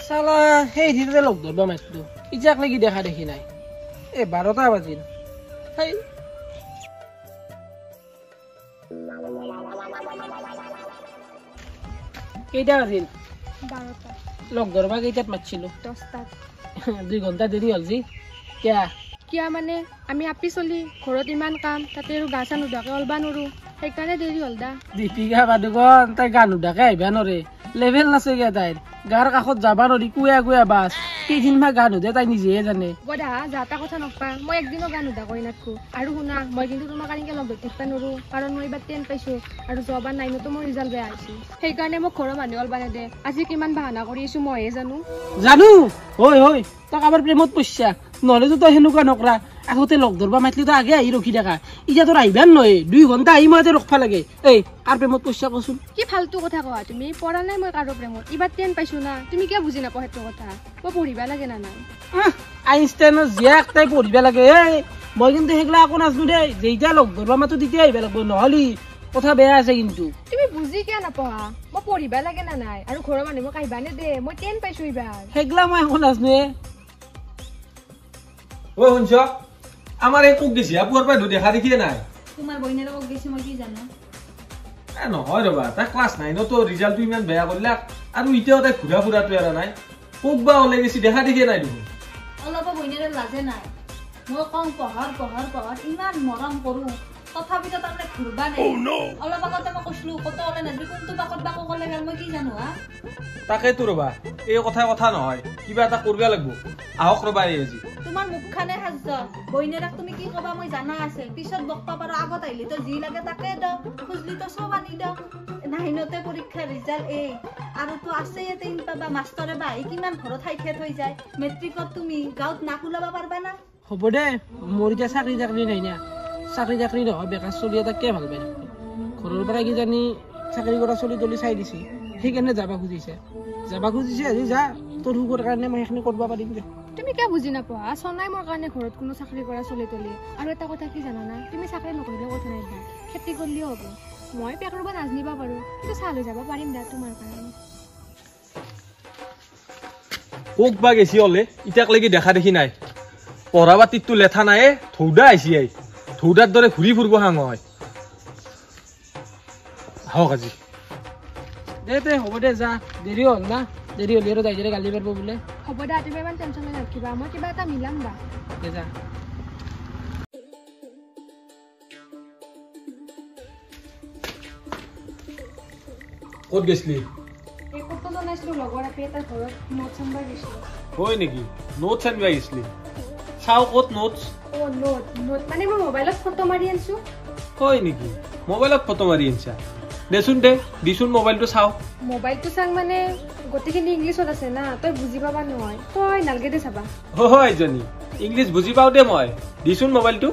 চালা সেই দিনতে লগ ধৰবা মাতিলো ইজাক লাগি দেখা দেখি নাই 12টা বাজিল হেই কেইটা বাজিল 12টা লগ ধৰবা কেইটাত মাতিছিলো 10টাত 2 ঘণ্টা দেৰি হ'ল জি কিয়া মানে আমি আপি চলি ঘৰত ইমান কাম তাতে আৰু গা চা নুধাকে অলবা নৰো সেইকাৰণে দেৰি হ'ল দা দীপিকা পাডুকন তাই গা নুধাকে আহিবা নৰে লেভেল নাছেগে তাইৰ গাৰ কাষত যাবা নৰি কুয়া বাছ কেইদিনমান গা নুধে তাই নিজেহে জানে গদা যাতা কথা নকবা মই একদিনো গা নুধা কৈ নাথকো আৰু শুনা মই কিন্তু তোমাক কালিকে লগ ধৰি থাকিব নৰো কাৰণ মই এইবাৰ 10 পাইছো আৰু যোৱাবাৰ 9তো মোৰ ৰিজাল্ট বেয়া হৈছে সেইকাৰণে মোক ঘৰৰ মানুহ অলবা নেদে আজি কিমান বাহানা কৰি আছো মইহে জানো হয় তই কাবাৰ প্ৰেমত পইচা নহ'লেতো তই সেনেকুৱা নকৰা আগতে লগ ধৰবা মাতিলি তই আগে আহি ৰখি থাকা এতিয়া তোৰ আহিবান নহয় 2 ঘণ্টা আহি মই ৰখবা লাগে কাৰ প্ৰেমত পইচা কচোন কি ফালতু কথা কোৱা তুমি পঢ়া নাই মই কাৰো প্ৰেমত এইবাৰ 10 পাইছো না তুমি কিয় বুজি নাপাও সেইটো কথা মই পঢ়িবা লাগে না নাই আইনষ্টাইনৰ জীয়াক তাই পঢ়িবা লাগে মই কিন্তু সেইগিলা একো নাজনো দে যেইটা লগ ধৰবা মাতো তেতিয়া আহিবা লাগব নহ'লি কথা বেয়া আছে কিন্তু তুমি বুজি কিয় নাপঢ়া মই পঢ়িবা লাগে না নাই আৰু ঘৰৰ মানুহ মোক আহিবা নে দে মই 10 পাইছো এইবাৰ সেইগিলা মই একো নাজনো শুনছ আমার এই কোক গেছি আপুর পাই দেখা দেখিয়ে নাই তোমার বইনের কোক গেছি মই কি জানো নহয় রবা তাই ক্লাস 9 তো রিজাল্ট ইমান বেয়া করলা আর ইটাও তাই ঘুরা ফুরাটো এরা নাই কোক বা ওলাই গেছি দেখা দেখিয়ে নাই দেখুন অলপ বইনের লাজে নাই মই কম পঢ়ার ইমান মৰম কৰো তথাপিতো তাৰমানে ঘুরবা নাই অলপ আগতে মই কৈছিলো কত ওলাই নাযাবি কোনটো বাকত বাকো কলে গেল মই কি জানো তাকেতো ৰবা এই কথা নহয় কিবা এটা কৰিবা লাগব আহক ৰবা এই আজি তোমাৰ মুখখানে হাজজ বইনেৰাক তুমি কি কবা মই জানা আছে পিছত বকপা পাৰো আগত আইলি তো জি লাগে তাকে দ খুজলি তো সব আনি দ নাহিনতে পৰীক্ষা ৰিজাল্ট আৰু তো আছে এতে ইন পাবা মাষ্টৰে বাই কিমান ঘৰত হাইখেত হৈ যায় মেট্ৰিকত তুমি গাঁৱত নাকুলাবা পাৰবা না হ'ব দে মোৰ এতিয়া চাকৰি নাই না চাকৰি নহয় বেকাৰ চলি এটা কে ভাল পাই ঘৰৰ পৰা কি জানি চাকৰি কৰা চলি তলি চাই দিছি সেইকাৰণে যাবা খুজিছে আজি যা তোৰ হুকৰ কাৰণে মই এখনি কৰিব পাৰিম দে তুমি কিয় বুজি নাপোৱা সনাই মোৰ কাৰণে ঘৰত কোনো চাকৰি কৰা চলি তলি আৰু এটা কথা কি জানা না তুমি চাকৰি নকৰিলে কথা নাই খেতি কৰিলেও হ'ব মই পেক ৰুবা নাজনিবা পাৰো কিন্তু চাহ লৈ যাব পাৰিম দা তোমাৰ কাৰণে কোক বা গেছি হলে ইটাক লাগি দেখা দেখি নাই পঢ়া বাতিটো লেঠা নাই থৌদা আইছি থৌদাৰ দৰে ঘূৰি ফুৰিব হাং হয় আহক আজি দে হ'ব দে যা দেৰি হ'ল না দেৰি হ'লে আৰু যাই গালি পাৰব বোলে হ'ব দা তুমি ইমান টেনচন লৈ নাথাকিবা মই কিবা এটা মিলাম দা দে যা ক'ত গেছলি এই কত জনাইছিলো লগৰ আপি এটা ঘৰত নোটছ আনবা গৈছিলো হয় নেকি নোটছ আনবা গেছলি চাও ক'ত নোটছ নোট মানে মই মোবাইলত ফটো মাৰি আনছো হয় নেকি মোবাইলত ফটো মাৰি আনছা দেচোন দে দিচোন মোবাইলটো চাও মোবাইলটো চাং মানে গোটেইখিনি ইংলিছত আছে না তই বুজি পাবা নহয় তই নালগে দে চাবা হয় জনী ইংলিছ বুজি পাও দে মই দিচোন মোবাইলটো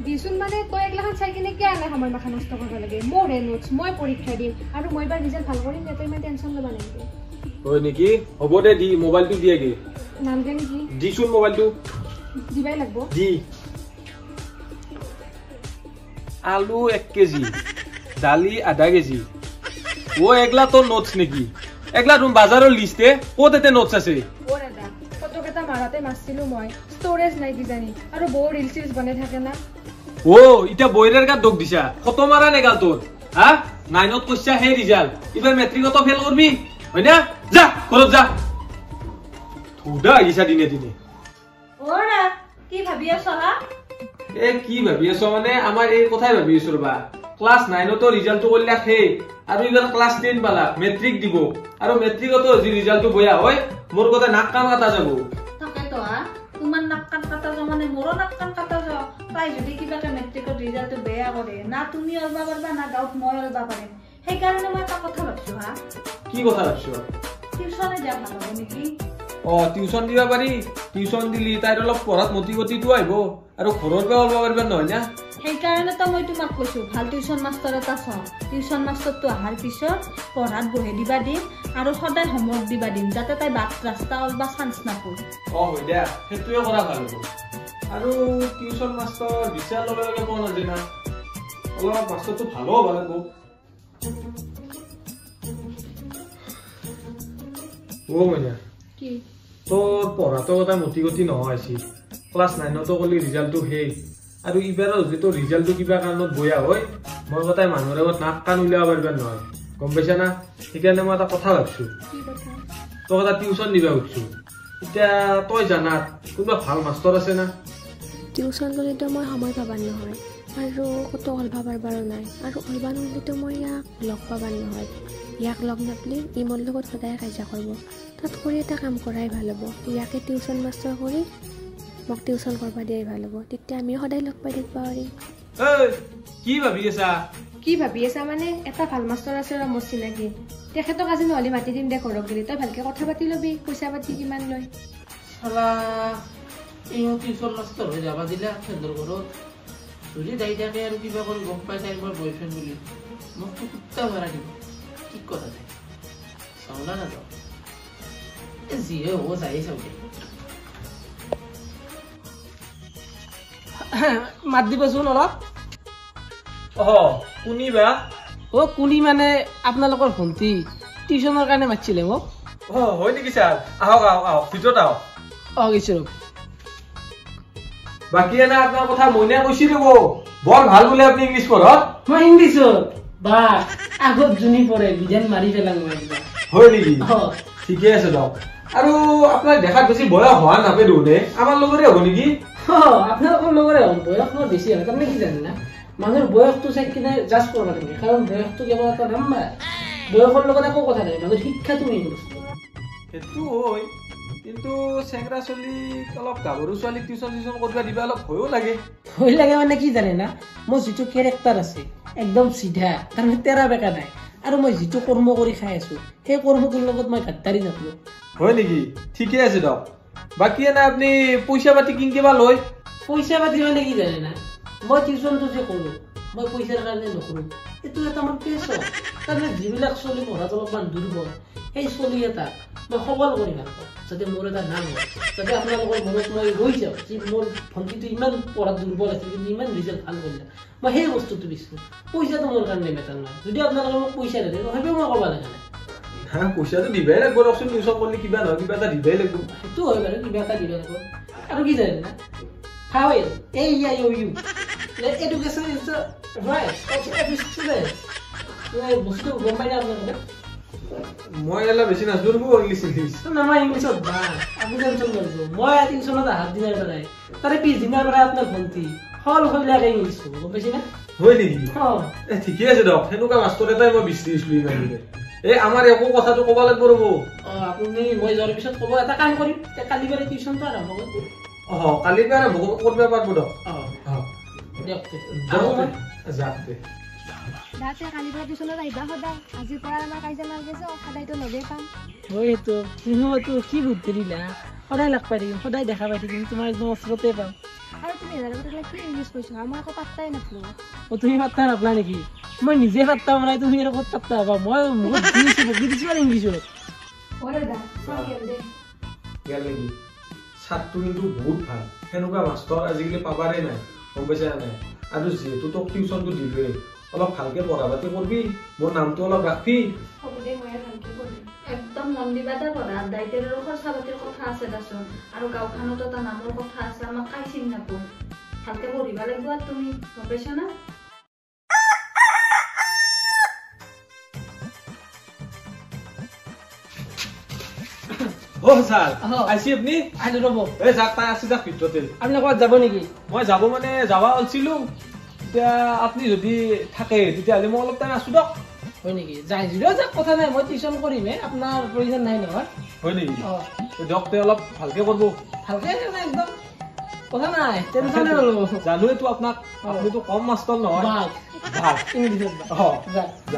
দিচোন মানে তই একলাখান চাই কিনে কিয় আনে সময় মাখা নষ্ট কৰিব লাগে মোৰ নোটছ মই পৰীক্ষা দিম আৰু মই এবাৰ ৰিজাল্ট ভাল কৰিম তই ইমান টেনচন ল'বা নালাগে হয় নেকি হ'ব দে দি মোবাইলটো দিয়েগে নালগে নেকি দিচোন মোবাইলটো দিবাই লাগব দি আলু 1 কেজি দালি আধা কেজি এগলা তোর নোটস নেকি এগলা তুমি বাজারের লিস্টে ক'ত এতে নোটস আছে দাদা ফটোকেইটা মাৰাতে মাছিলো মই ষ্টৰেজ নাই কিজানি আৰু বহু ৰিলছ বনাই থাকে না ইটা বইরের গাত দোষ দিছা ফটো মারা নেগাল তোর হ্যাঁ 9ত কইছা হে রিজাল্ট এবার মেট্রিকত ফেল করবি হয় না যা ঘরত যা থুডা গিছা দিনে দিনে ওরা কি ভাবি আছো হা কি ভাবি আছো মানে আমার এই কথাই ভাবি আছো রবা ক্লাস 9 তো রিজাল্ট করলা হে আর এবার ক্লাস 10 পালা মেট্রিক দিব আর মেট্রিকত যে রিজাল্ট বয়া হয় মোর কথা নাক কান কাটা যাব তাকে তো তোমার নাক কান কাটা যাব মানে মোর নাক কান কাটা যাব তাই যদি কিবাকে মেট্রিকত রিজাল্ট বেয়া করে না তুমি অলবা পারবা না গাঁৱত মই অলবা পাৰিম সেই কাৰণে মই এটা কথা ভাবছো কি কথা ভাবছো টিউশনে যা ভাল হ'ব নেকি টিউশন দিবা পারি টিউশন দিলি তাইর অলপ পড়াত মতিগতিটো আইব আৰু ঘৰৰ পৰা অলবা পাৰবা নহয় না সেই কাৰণে তো মই তোমাক কৈছো ভাল টিউশন মাস্টাৰ এটা চাও টিউশন মাস্টাৰটো আহাৰ পিছত পঢ়াত বহে দিবা দিম আৰু সদায় হোমৱৰ্ক দিবা দিম যাতে তাই বাট ৰাস্তা অলবা চান্স নাপায় হয় দিয়া হেতুৱে কৰা ভাল হ'ব আৰু টিউশন মাস্টাৰ বিচাৰ লগে লগে কোন আছে না অলপ মাস্টাৰটো ভালো হ'ব লাগিব মইনা কি তোৰ পঢ়াটো এটা মতি গতি নহৈছিল ক্লাছ 9তো কলি ৰিজাল্টটো সেই আৰু ইবাৰৰ যদি তোৰ ৰিজাল্টটো কিবা কাৰণত বয়া হয় মই কথাই মানুহৰ আগত নাক কাণ উলিয়াব পাৰিবা নহয় গম পাইছা না সেইকাৰণে মই এটা কথা ভাবছো কি কথা তোক এটা টিউচন দিবা খুজিছো এতিয়া তই জানাত কোনোবা ভাল মাষ্টৰ আছে না টিউচন ল'লেতো মই সময় পাবাৰ নহয় আৰু ক'তো অলবা পাৰবাৰো নাই আৰু অলবা নললেতো মই ইয়াক লগ পাবাৰ নহয় ইয়াক লগ নাপালে ই মোৰ লগত সদায় কাজিয়া কৰিব তাত কৰি এটা কাম কৰাই ভাল হ'ব ইয়াকে টিউচন মাষ্টৰ কৰি মোক টিউচন কৰিব দিয়াই ভাল হ'ব তেতিয়া আমি সদায় লগ পাই থাকিব পাৰিম কি ভাবি আছা কি ভাবি আছা মানে এটা ভাল মাষ্টৰ আছে ৰ মোৰ চিনাকি তেখেতক আজি নহ'লে মাতি দিম দে ঘৰক গেলি তই ভালকে কথা পাতি ল'বি পইচা পাতি কিমান লয় চালা এই টিউচন মাষ্টৰ হৈ যাবা দিলে সিহঁতৰ ঘৰত যদি যাই থাকে আৰু কিবা কৰি গম পাই তাই মোৰ বয়ফ্ৰেণ্ড বুলি মোকতো কুত্তা ভৰাই দিব কি কথা যায় চাওলা নাযাওঁ যিহে হ'ব যায়ে চাওঁ দে মাত দিবচোন অলপ শুনিবা কুনি মানে আপোনালোকৰ ভণ্টি টিউচনৰ কাৰণে মাতিছিলে মোক হয় নেকি ছাৰ আহক আহক আহক ভিতৰত আহক গৈছো বাকী এনে আপোনাৰ কথা মইনা কৈছি ৰব বৰ ভাল বোলে আপুনি ইংলিছ পঢ়ত মই ইংলিছত বা আগত জুনি পৰে বিধান মাৰি পেলাং মই হয় নেকি ঠিকে আছে দিয়ক আৰু আপোনাক দেখাত বেছি বয়স হোৱা নাপে দেখোনে আমাৰ লগৰে হ'ব নেকি আপোনালোকৰ লগৰে হ'ম বয়স মোৰ বেছি হয় তাৰমানে কি জানে না মানুহৰ বয়সটো চাই কিনে জাজ কৰিব লাগে কাৰণ বয়সটো কেৱল এটা নাম্বাৰ বয়সৰ লগত একো কথা নাই মানুহৰ শিক্ষাটো মেইন বস্তু সেইটো হয় কিন্তু চেংৰা ছোৱালীক অলপ গাভৰু ছোৱালীক টিউচন টিউচন কৰিব দিবা অলপ ভয়ো লাগে ভয় লাগে মানে কি জানে না মোৰ যিটো কেৰেক্টাৰ আছে একদম চিধা তাৰমানে তেৰা বেকা নাই আৰু মই যিটো কৰ্ম কৰি খাই আছো সেই কৰ্মটোৰ লগত মই গাদ্দাৰি নকৰো হয় নেকি ঠিকে আছে দিয়ক বাকী এনে আপুনি পইচা পাতি কিনকিবা লয় পইচা পাতি মানে কি জানে না মই টিউচনটো যে কৰো মই পইচাৰ কাৰণে নকৰো এইটো এটা মোৰ পেচন তাৰমানে যিবিলাক চলি পঢ়াত অলপমান দুৰ্বল সেই চলি এটা মই সবল কৰি ভাল পাওঁ যাতে মোৰ এটা নাম হয় যাতে আপোনালোকৰ মনত মই ৰৈ যাওঁ যে মোৰ ভণ্টিটো ইমান পঢ়াত দুৰ্বল আছিল কিন্তু ইমান ৰিজাল্ট ভাল কৰিলে মই সেই বস্তুটো বিচাৰোঁ পইচাটো মোৰ কাৰণে মেটাৰ নহয় যদি আপোনালোকে মোক পইচা দিয়ে তথাপিও মই ক'ব লগা নাই পইচাটো দিবাই লাগিব ৰকচোন টিউচন কৰিলে কিবা নহয় কিবা এটা দিবাই লাগিব সেইটো হয় বাৰু কিবা এটা দিব লাগিব আৰু কি জানে না how is AIOU education is the right of every student বস্তু গম পাই না আপোনালোকে মই এলা বেছি নাজনো ইংলিছ ইংলিছ নহয় ইংলিছত ভাল আপুনি টেনচন নল'ব মই টিউচনত আহাৰ দিনাৰ পৰাই তাৰে পিছদিনাৰ পৰাই আপোনাৰ ভণ্টি হল হলাকে ইংলিছ ক'ব গম পাইছে না হয় নেকি ঠিকে আছে দিয়ক সেনেকুৱা মাষ্টৰ এটাই মই বিচাৰিছিলো ইমান দিনে আমাৰ একো কথাটো ক'ব লাগিব ৰ'ব আপুনি মই যোৱাৰ পিছত ক'ব এটা কাম কৰিম কালি পৰা টিউচনটো আৰম্ভ কৰিম কালিৰ পৰা আৰম্ভ কৰিব পাৰিব দিয়ক দিয়ক যাক দে দাতে কালিৰ পৰা টিউচনত আহিবা সদায় আজিৰ পৰা আমাৰ কাজিয়া নালাগিছে সদায়তো লগেই পাম হয়তো তুমিতো কি বুদ্ধি দিলা সদায় লগ পাই থাকিম সদায় দেখা পাই থাকিম তোমাৰ একদম ওচৰতে পাম আৰু তুমি এজাৰবিলাক কি ইংলিছ কৈছা মই আকৌ পাত্তাই নাপালো তুমি পাত্তা নাপালা নেকি মই নিজে পাত্তা বনাই তুমি আৰু ক'ত পাত্তা পাবা মই বহুত দিছো বকি দিছো আৰু ইংলিছত ছাত্ৰটো কিন্তু বহুত ভাল সেনেকুৱা মাষ্টৰ আজিকালি পাবাৰে নাই গম পাইছা নাই আৰু যিহেতু তোক টিউচনটো দিলোৱে অলপ ভালকে পঢ়া পাতি কৰবি মোৰ নামটো অলপ ৰাখবি একদম মন দিবা দে পঢ়া দায়িত্বৰ খৰচা পাতিৰ কথা আছে দাচোন আৰু গাঁওখনতো এটা নামৰ কথা আছে আমাক কাই চিনি নাপায় ভালকে পঢ়িবা লাগিব আৰু তুমি গম পাইছা না স্যাৰ আইছি আপনি আহিলো ৰ'ব যাক তাই আছে যাক ভিতৰতে আপুনি ক'ৰবাত যাব নেকি মই যাব মানে যাবা ওলছিলো এতিয়া আপুনি যদি থাকে তেতিয়াহ'লে মই অলপ টাইম আছো দিয়ক হয় নেকি যাই যদিও যাক কথা নাই মই টিউচন কৰিমহে আপোনাৰ প্ৰয়োজন নাই নহয় হয় নেকি দিয়ক তে অলপ ভালকে কৰিব ভালকে একদম কথা নাই টেনচন নল'ব জানোৱেতো আপোনাক আপুনিতো কম মাষ্টৰ নহয় ভাল ইংলিছত যা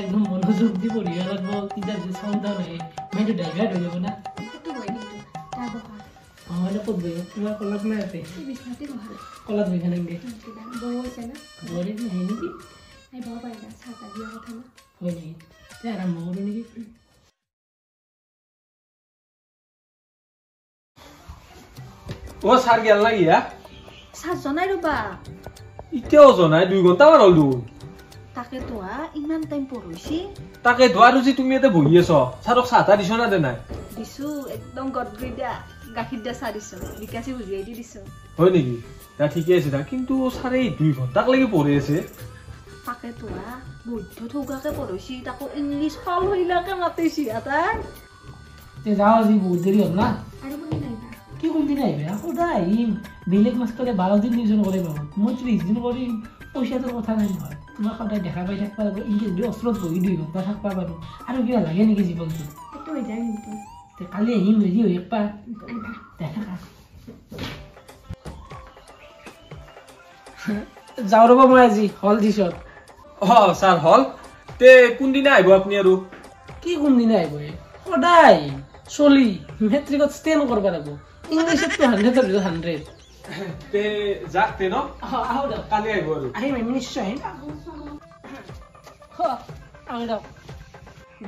একদম মনোযোগ দি পঢ়িব লাগিব কিতাপ যে চাউণ্ড নহয় মাইটো ডাইভাৰ্ট হৈ যাব না ক'ত বহিব তোমাৰ কলত নাই আছে কলত বহিব নেকি হয় নেকি আৰম্ভ কৰোঁ নেকি ও স্যাৰ গেল না গিয়া স্যাৰ জনাই ৰবা এতিয়াও জনাই 2 ঘণ্টামান হল দেখোন তাকে তো ইমান টাইম পঢ়িছি তাকে ধোৱা ৰুচি তুমি ইয়াতে বহি আছ ছাৰক চাহ তাহ দিছ না দে নাই দিছো একদম গদগৈ দিয়া গাখীৰ দিয়া চাহ দিছো বিকাশী বুজিয়াই দি দিছো হয় নেকি তা ঠিকে আছে দা কিন্তু ছাৰে 2 ঘণ্টাক লাগি পঢ়ি আছে তাকে তো বৈধ্য ঠৌকাকে পঢ়িছি তাকো ইংলিছ ফল হইলাকে মাতিছি তাই তে যাও আজি বহুত দেৰি হ'ল না আৰু কোনে নাইবা কি কোনদিন আহিবে সদায় আহিম বেলেগ মাষ্টৰে 12 দিন নিয়োজন কৰে বাৰু মই 30 দিন কৰিম পইচাটোৰ কথা নাই নহয় তোমাক সদায় দেখা পাই থাকিব লাগিব ইংলিছ দুই অস্ত্ৰত বহি 2 ঘণ্টা থাকিব পাৰোঁ আৰু কিবা লাগে নেকি জীৱনটো সেইটো হৈ যায় কিন্তু তে কালি আহিম ৰেডি হৈ একবাৰ দেখা যাওঁ ৰ'ব মই আজি হল দিছত ছাৰ হল তে কোনদিনা আহিব আপুনি আৰু কি কোনদিনা আহিব সদায় চলি মেট্ৰিকত ষ্টেণ্ড কৰিব লাগিব ইংলিছততো 100 তে যাক তে ন আহো দিয়ক কালি আহিব আৰু আহিম আমি নিশ্চয় আহিম আহো দিয়ক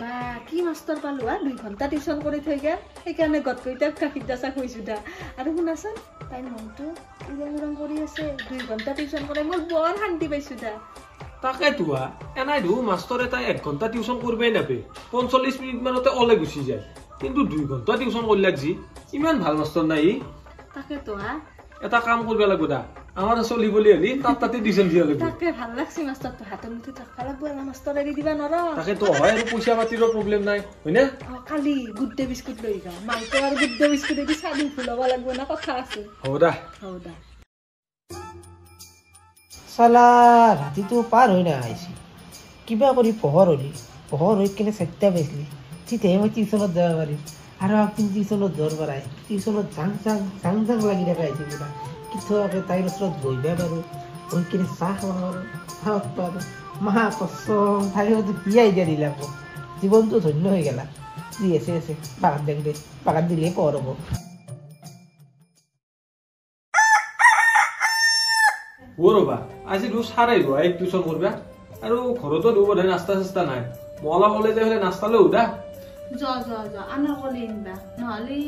বা কি মাষ্টৰ পালো 2 ঘণ্টা টিউচন কৰি থৈ গেল সেইকাৰণে গদকৈতাক গাখীৰ দিয়া চাহ খুৱাইছো দা আৰু শুনাচোন তাইৰ মনটো উৰং উৰং কৰি আছে 2 ঘণ্টা টিউচন কৰে মই বৰ শান্তি পাইছো দা তাকে তোৱা এনাই ধু মাষ্টৰে তাই 1 ঘণ্টা টিউচন কৰিবই নাপে 45 মিনিট মানতে অলে গুচি যায় কিন্তু 2 ঘণ্টা টিউচন কৰিলে যি ইমান ভাল মাষ্টৰ নাই তাকে তো এটা কাম কৰিব লাগিব দা আমাৰ চলি বলি হলি তাতে টিউচন দিয়া লাগিব তাকে ভাল লাগছে মাষ্টৰটো হাতৰ মুঠি থাকবা লাগব না মাষ্টৰ এৰি দিবা নৰা তাকে তো হয় আৰু পইচা পাতিৰো প্ৰব্লেম নাই হয়নে কালি গুড ডে বিস্কুট লৈ যাওঁ মাইকো আৰু গুড ডে বিস্কুট এদি চালি ফুলাব লাগব না কথা আছে হ'ব দা চালা ৰাতিটো পাৰ হৈ নাহিছি কিবা কৰি পোহৰ হৈ কিনে 4টা বাজিলি তেতিয়াহে মই টিউচনত যাব পাৰিম আৰু আপুনি টিউচনত দৌৰ পৰাই টিউচনত জাং লাগি থকা আহিছে কিবা কেতিয়াবা তাইৰ ওচৰত বহিব পাৰোঁ বহি কিনে চাহ খাব পাৰোঁ মহা কচম তাইৰ বিয়াই দিয়া দিলে আকৌ জীৱনটো ধন্য হৈ গেলা যি আছে পাকাত দিলে পোহৰ হ'ব ৰবা আজি দু ছাৰ আহিব টিউচন কৰিবা আৰু ঘৰতো দু বোধহয় নাস্তা চাস্তা নাই মই অলপ ওলাই যাই পেলাই নাস্তা লৈ দা য আনাৰ কলে আনবা নহ'লে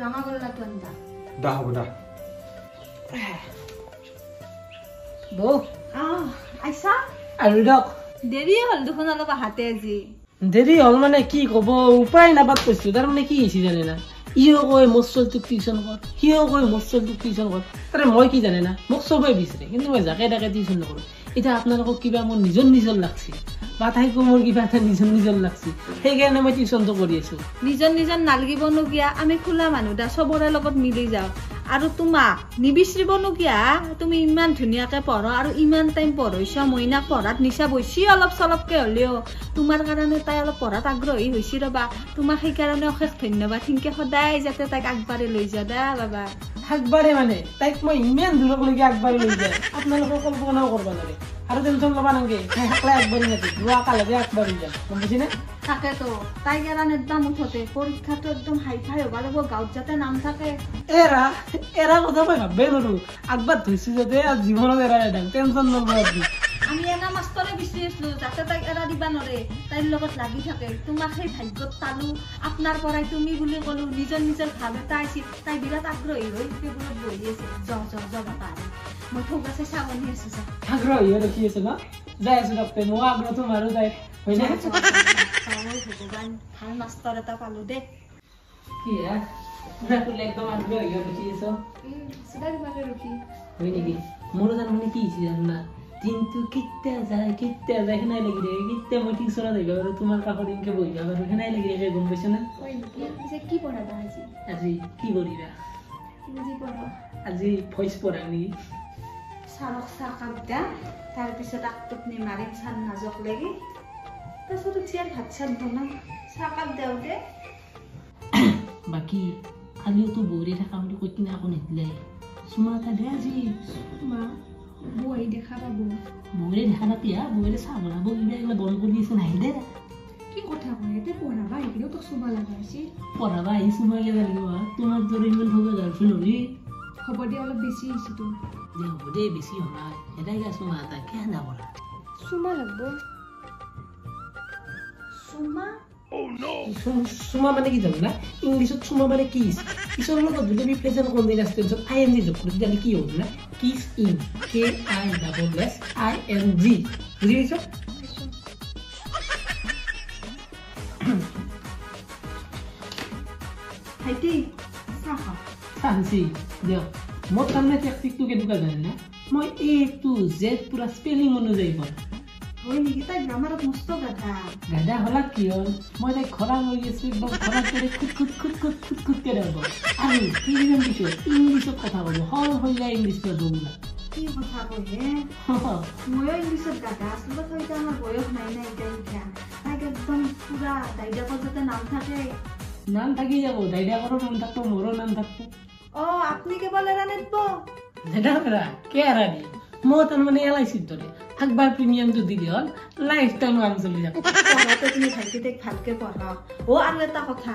ৰঙা গল্লাটো আনবা দা হ'ব দা বৌ আইছা আৰু দিয়ক দেৰি হ'ল দেখোন অলপ আহাতে আজি দেৰি হ'ল মানে কি ক'ব উপায় নাপাত কৈছো তাৰমানে কি হৈছে জানে না ইও কয় মোৰ ছোৱালীটোক টিউচন কৰ সিও কয় মোৰ ছোৱালীটোক টিউচন কৰ তাৰে মই কি জানে না মোক চবেই বিচাৰে কিন্তু মই যাকে তাকে টিউচন নকৰোঁ এতিয়া আপোনালোকক কিবা মোৰ নিজৰ লাগছে বা তাইকো মোৰ কিবা এটা নিজৰ লাগছে সেইকাৰণে মই টিউচনটো কৰি আছো নিজৰ নালাগিবনো কিয়া আমি খোলা মানুহ দা চবৰে লগত মিলি যাওঁ আৰু তোমাক নিবিচাৰিবনো কিয়া তুমি ইমান ধুনীয়াকে পঢ়া আৰু ইমান টাইম পঢ়াইছা মইনাক পঢ়াত নিচা বৈছি অলপ চলপকে হ'লেও তোমাৰ কাৰণে তাই অলপ পঢ়াত আগ্ৰহী হৈছে ৰবা তোমাক সেইকাৰণে অশেষ ধন্যবাদ সিনকে সদায় যাতে তাইক আগবাঢ়ি লৈ যা দা বাবা আগবাঢ়ে মানে তাইক মই ইমান দূৰলৈকে আগবাঢ়ি লৈ যায় আপোনালোকৰ কল্পনাও কৰিব নোৱাৰে আৰু টেনশ্যন ল'বা নালাগে তাই একলাই আগবাঢ়ি নাযায় যোৱা কালকে আগবাঢ়ি যায় গম পাইছেনে তাকেতো তাই কাৰণে একদম মুঠতে পৰীক্ষাটো একদম হাই ফাই হ'ব লাগিব গাঁৱত যাতে নাম থাকে এৰা কথা মই ভাববাই নোৱাৰো আগবাঢ় ধৰিছো যাতে জীৱনত এৰা এডাল টেনশ্যন নল'ব আপুনি আমি এনা মাষ্টৰে বিচাৰি আছিলো যাতে তাইক এৰা দিবা নোৱাৰে তাইৰ লগত লাগি থাকে তোমাক সেই ভাগ্যত পালো আপোনাৰ পৰাই তুমি বুলি ক'লো নিজৰ ভাৱ এটা আছিল তাই বিৰাট আগ্ৰহী হৈ টেবুলত বহি আছে য বাবা মই থৌক আছে চাবনি আছো যা আগ্ৰহী হৈ ৰখি আছে ন যাই আছো ডক্টৰ মই আগ্ৰহটো মাৰো তাই হয়নে ভগৱান ভাল মাষ্টৰ এটা পালো দে কি একদম আগ্ৰহী হৈ ৰখি আছ হয় নেকি মোৰো তাৰমানে কি হৈছে জানো না দিনটো কেতিয়া যায় সেনাই লাগি থাকে কেতিয়া মই টিউচনত আহিব পাৰোঁ তোমাৰ কাষত এনেকে বহিব পাৰোঁ সেনাই লাগি থাকে গম পাইছ না কি পঢ়াবা আজি কি কৰিবা আজি ভইচ পঢ়া নেকি চাৰক চাহকাপ দিয়া তাৰপিছত আগটোপনি মাৰিম চান নাজক লাগি তাৰপিছত উঠিয়াৰ ভাত চাত বনাম চাহকাপ দেওঁ দে বাকী কালিওতো বৌৰে থকা বুলি কৈ কিনে আকৌ নিদিলে চুমা এটা দে আজি বৌ দেখা পাব বৌৰে দেখা নাপি বৌৰে চাহ বনাব কিবা এইবিলাক বন্ধ কৰি আছে নাহি দে কি কথা কয় ইয়াতে পঢ়াবা আহিলেও তোক চুমা লগা হৈছে পঢ়াবা আহি চুমা কিয় লাগিব তোমাৰ দৰে ইমান থকা গাৰ্লফ্ৰেণ্ড হবি হ'ব দে অলপ বেছি হৈছে তো দে হ'ব দে বেছি হয় এটাই গা চুমা এটা কিয় না কৰা চুমা লাগব চুমা চুমা মানে কি জানো না ইংলিছত চুমা মানে কিছ কিছৰ লগত যদি আমি প্ৰেজেন্ট কন্টিনিউয়াছ টেন্সত আইএনজি যোগ কৰো তেতিয়াহ'লে কি হ'ব না কিছ ইন KISSING বুজি পাইছ ভাইটি চাহ খাওঁ চাহছি দিয়ক মোৰ তাৰমানে টেকনিকটো কেনেকুৱা জানে না মই A to Z পুৰা স্পেলিং অনুযায়ী পঢ়ো হয় নেকি তাই গ্ৰামাৰত মস্ত গাধা গাধা হলা কি হ'ল মই তাই খৰা হৈ গৈছো একদম খৰা কৰি খুট কে ৰ'ব আৰু কেইদিনমান পিছত ইংলিছত কথা ক'ব হল হৈ যায় ইংলিছত দৌৰা কি কথা কয় ময়ো ইংলিছত গাধা আছিলোঁ তথাপিতো আমাৰ বয়স নাই এতিয়া তাইক একদম পুৰা দাইদাকৰ যাতে নাম থাকে নাম থাকি যাব দাইদাকৰো নাম থাকব মোৰো নাম থাকব আপুনি কেৱল এৰা নেব দাদা কে এৰা দি মই তাৰমানে LICৰ দৰে একবাৰ প্ৰিমিয়ামটো দিলে হ'ল লাইফ টাইম কাম চলি যাব পঢ়াতে তুমি ভাইটিক ভালকে পঢ়া আৰু এটা কথা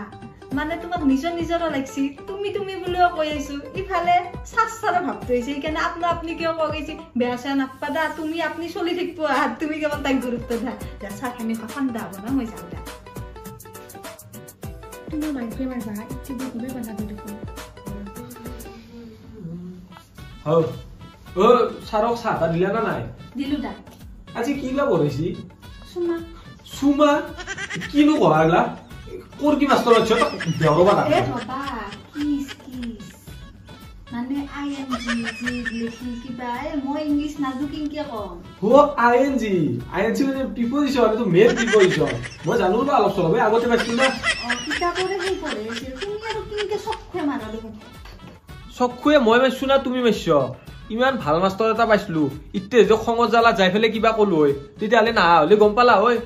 মানে তোমাক নিজৰ লাগছি তুমি বুলিও কৈ আছো ইফালে চাচাৰে ভাবটো হৈছে সেইকাৰণে আপুনি কিয় কৈ গৈছে বেয়া চেয়া নাপাদা তুমি আপুনি চলি থাকিব আৰু তুমি কেৱল তাইক গুৰুত্ব দিয়া চাহখিনি ঠাণ্ডা হ'ব না মই যাওঁ দা তুমি মাইকে মাৰিবা ইচ্ছা খুবেই বাধা দেখোন ছাৰক চাহ এটা দিলা না নাই দিলো দা আজি কি বা কৰিছি চুমা চুমা কিনো কলা কোৰ কি মাষ্টৰ আছে দেওৰবা না ৰবা কিছ মানে ING লিখি কিবা মই ইংলিছ নাজু কিনকে কম ING মানে প্ৰিপজিশন এইটো মেইন প্ৰিপজিশন মই জানো না অলপ চলপ আগতে পাইছিলো না কিতাপৰে সেই পঢ়ে তুমি আৰু কিনকে চখে মাৰা দেখোন চখুৱে মই মাইছো না তুমি মাইছ ইমান ভাল মাষ্টৰ এটা পাইছিলো ইতে যে খঙত জ্বালা যাই ফেলে কিবা কলো হয় তেতিয়াহ'লে নাহা হলে গম পালা হয়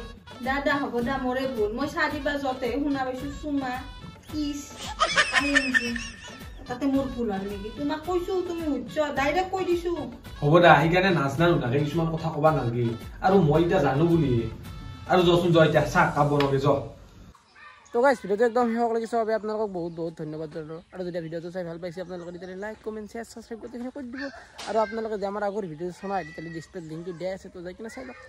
দাদা হ'ব দা মৰে ভুল মই চাহ দিবা যতে শুনা পাইছো চুমা কিছ ING তাতে মোৰ ভুল হ'ল নেকি তোমাক কৈছো তুমি উচ্চ ডাইৰেক্ট কৈ দিছো হ'ব দা সেইকাৰণে নাজনা নুঠাকে কিছুমান কথা কবা নালাগে আৰু মই এতিয়া জানো বুলি আৰু যচোন যা এতিয়া চাহ কাপ বনাবি য তো গাইজ ভিডিওটো একদম শেষ লাগিছে বাবে আপোনালোকক বহুত ধন্যবাদ জনালোঁ আৰু যদি ভিডিওটো চাই ভাল পাইছে আপোনালোকে তেতিয়াহ'লে লাইক কমেণ্ট শ্বেয়াৰ ছাবস্ক্ৰাইব গোটেইখিনি কৰি দিব আৰু আপোনালোকে যে আমাৰ আগৰ ভিডিঅ' চোৱা তেতিয়াহ'লে ডিছপ্লেত লিংকটো দিয়া আছে তো যাই কিনে চাই লওক